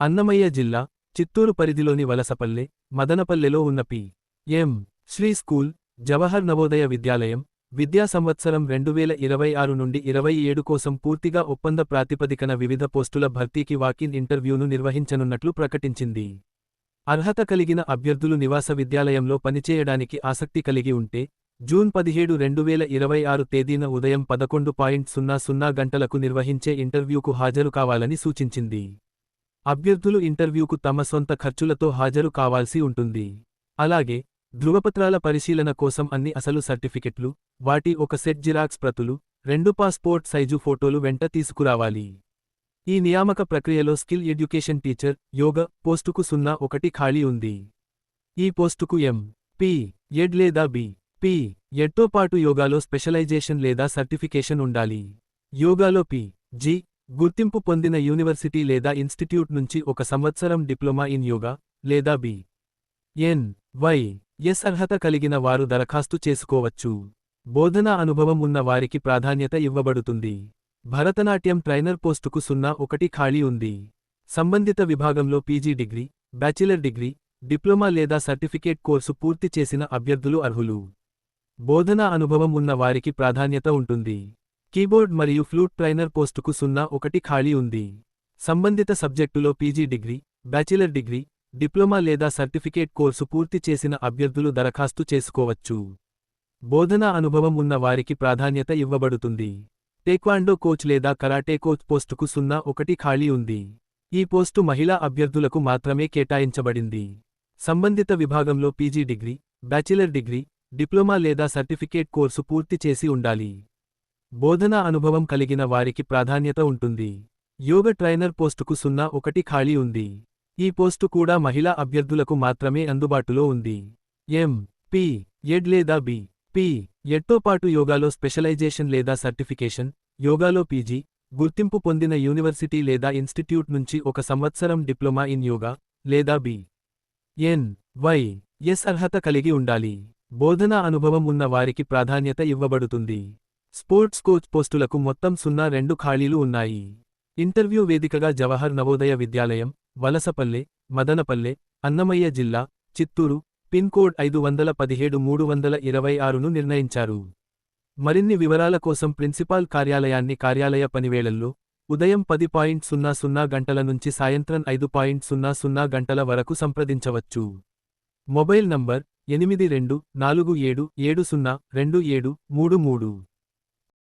అన్నమయ్య జిల్లా చిత్తూరు పరిధిలోని వలసపల్లె మదనపల్లెలో ఉన్న పి.ఎం. శ్రీ స్కూల్ జవహర్ నవోదయ విద్యాలయం విద్యా సంవత్సరం 2026 నుండి 27 కోసం పూర్తిగా ఒప్పంద ప్రాతిపదికన వివిధ పోస్టుల భర్తీకి వాకిన్ ఇంటర్వ్యూను నిర్వహించనున్నట్లు ప్రకటించింది. అర్హత కలిగిన అభ్యర్థులు నివాస విద్యాలయంలో పనిచేయడానికి ఆసక్తి కలిగి ఉంటే జూన్ 17, 2026 తేదీన ఉదయం 11:00 గంటలకు నిర్వహించే ఇంటర్వ్యూకు హాజరు కావాలని సూచించింది. అభ్యర్థులు ఇంటర్వ్యూకు తమ సొంత ఖర్చులతో హాజరు కావాల్సి ఉంటుంది. అలాగే ధృవపత్రాల పరిశీలన కోసం అన్ని అసలు సర్టిఫికెట్లు, వాటి ఒక సెట్ జిరాక్స్ ప్రతులు, 2 పాస్పోర్ట్ సైజు ఫోటోలు వెంట తీసుకురావాలి. ఈ నియామక ప్రక్రియలో స్కిల్ ఎడ్యుకేషన్ టీచర్ యోగా పోస్టుకు 01 ఖాళీ ఉంది. ఈ పోస్టుకు ఎం.పి. ఎడ్ లేదా బి.పి. ఎడ్తో పాటు యోగాలో స్పెషలైజేషన్ లేదా సర్టిఫికేషన్ ఉండాలి. యోగాలో పి.జి. గుర్తింపు పొందిన యూనివర్సిటీ లేదా ఇన్స్టిట్యూట్ నుంచి 1 సంవత్సరం డిప్లొమా ఇన్ యోగా లేదా బి.ఎన్.వై.ఎస్ అర్హత కలిగిన వారు దరఖాస్తు చేసుకోవచ్చు. బోధనా అనుభవం ఉన్న వారికి ప్రాధాన్యత ఇవ్వబడుతుంది. భరతనాట్యం ట్రైనర్ పోస్టుకు 01 ఖాళీ ఉంది. సంబంధిత విభాగంలో PG degree, bachelor degree, diploma లేదా సర్టిఫికేట్ కోర్సు పూర్తి చేసిన అభ్యర్థులు అర్హులు. బోధనా అనుభవం ఉన్న వారికి ప్రాధాన్యత ఉంటుంది. కీబోర్డ్ మరియు ఫ్లూట్ ట్రైనర్ పోస్టుకు 01 ఖాళీ ఉంది. సంబంధిత సబ్జెక్టులో PG degree, bachelor degree, diploma లేదా సర్టిఫికేట్ కోర్సు పూర్తి చేసిన అభ్యర్థులు దరఖాస్తు చేసుకోవచ్చు. బోధనా అనుభవం ఉన్న వారికి ప్రాధాన్యత ఇవ్వబడుతుంది. టేక్వాండో కోచ్ లేదా కరాటే కోచ్ పోస్టుకు 01 ఖాళీ ఉంది. ఈ పోస్టు మహిళా అభ్యర్థులకు మాత్రమే కేటాయించబడింది. సంబంధిత విభాగంలో PG degree, bachelor degree, diploma లేదా సర్టిఫికేట్ కోర్సు పూర్తి చేసి ఉండాలి. బోధనా అనుభవం కలిగిన వారికి ప్రాధాన్యత ఉంటుంది. యోగ ట్రైనర్ పోస్టుకు 01 ఖాళీ ఉంది. ఈ పోస్టు కూడా మహిళా అభ్యర్థులకు మాత్రమే అందుబాటులో ఉంది. ఎం.పి. ఎడ్ లేదా బి.పి. ఎడ్తో పాటు యోగాలో స్పెషలైజేషన్ లేదా సర్టిఫికేషన్, యోగాలో పీజీ, గుర్తింపు పొందిన యూనివర్సిటీ లేదా ఇన్స్టిట్యూట్ నుంచి 1 సంవత్సరం డిప్లొమా ఇన్ యోగా లేదా బి.ఎన్.వై.ఎస్ అర్హత కలిగి ఉండాలి. బోధనా అనుభవం ఉన్న వారికి ప్రాధాన్యత ఇవ్వబడుతుంది. స్పోర్ట్స్ కోచ్ పోస్టులకు మొత్తం 02 ఖాళీలు ఉన్నాయి. ఇంటర్వ్యూ వేదికగా జవహర్ నవోదయ విద్యాలయం, వలసపల్లె, మదనపల్లె, అన్నమయ్య జిల్లా, చిత్తూరు, పిన్ కోడ్ 517326ను నిర్ణయించారు. మరిన్ని వివరాల కోసం ప్రిన్సిపాల్ కార్యాలయాన్ని కార్యాలయ పనివేళల్లో ఉదయం 10:00 గంటల నుంచి సాయంత్రం 5:00 గంటల వరకు సంప్రదించవచ్చు. Mobile number 8247702733.